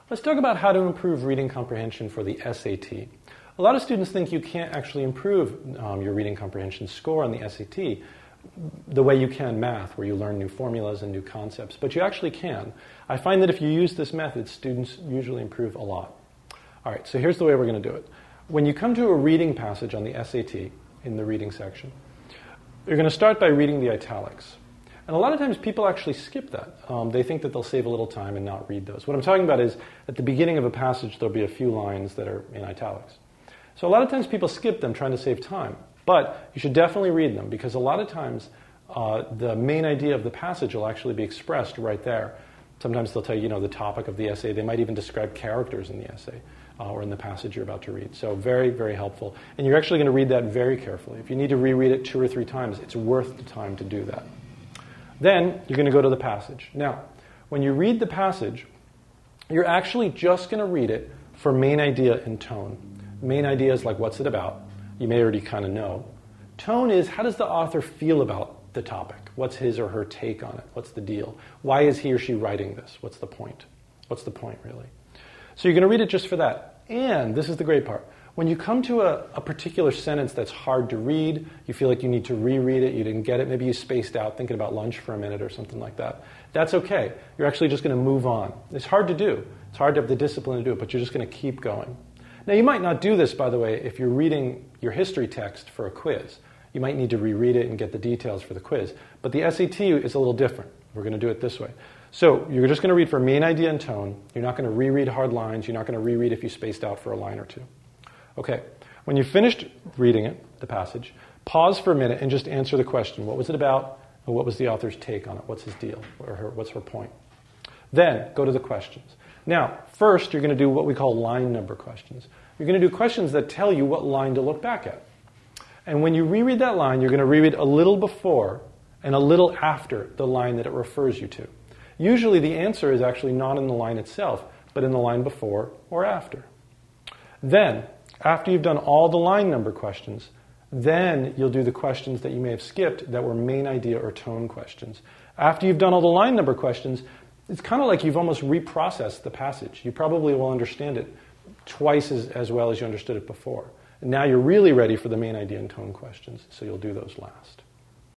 Let's talk about how to improve reading comprehension for the SAT. A lot of students think you can't actually improve your reading comprehension score on the SAT the way you can math, where you learn new formulas and new concepts, but you actually can. I find that if you use this method, students usually improve a lot. All right, so here's the way we're going to do it. When you come to a reading passage on the SAT, in the reading section, you're going to start by reading the italics. And a lot of times people actually skip that. They think that they'll save a little time and not read those. What I'm talking about is, at the beginning of a passage, there'll be a few lines that are in italics. So a lot of times people skip them trying to save time. But you should definitely read them, because a lot of times the main idea of the passage will actually be expressed right there. Sometimes they'll tell you, the topic of the essay. They might even describe characters in the essay or in the passage you're about to read. So very, very helpful. And you're actually going to read that very carefully. If you need to reread it 2 or 3 times, it's worth the time to do that. Then you're going to go to the passage. Now, when you read the passage, you're actually just going to read it for main idea and tone. Main idea is like, what's it about? You may already kind of know. Tone is, how does the author feel about the topic? What's his or her take on it? What's the deal? Why is he or she writing this? What's the point? What's the point, really? So you're going to read it just for that. And this is the great part. When you come to a particular sentence that's hard to read, you feel like you need to reread it, you didn't get it, maybe you spaced out thinking about lunch for a minute or something like that. That's okay. You're actually just going to move on. It's hard to do. It's hard to have the discipline to do it, but you're just going to keep going. Now, you might not do this, by the way, if you're reading your history text for a quiz. You might need to reread it and get the details for the quiz. But the SAT is a little different. We're going to do it this way. So you're just going to read for main idea and tone. You're not going to reread hard lines. You're not going to reread if you spaced out for a line or two. Okay, when you've finished reading it, the passage, pause for a minute and just answer the question. What was it about? And what was the author's take on it? What's his deal? Or what's her point? Then go to the questions. Now, first you're going to do what we call line number questions. You're going to do questions that tell you what line to look back at. And when you reread that line, you're going to reread a little before and a little after the line that it refers you to. Usually the answer is actually not in the line itself, but in the line before or after. Then, after you've done all the line number questions, then you'll do the questions that you may have skipped that were main idea or tone questions. After you've done all the line number questions, it's kind of like you've almost reprocessed the passage. You probably will understand it twice as well as you understood it before. And now you're really ready for the main idea and tone questions, so you'll do those last.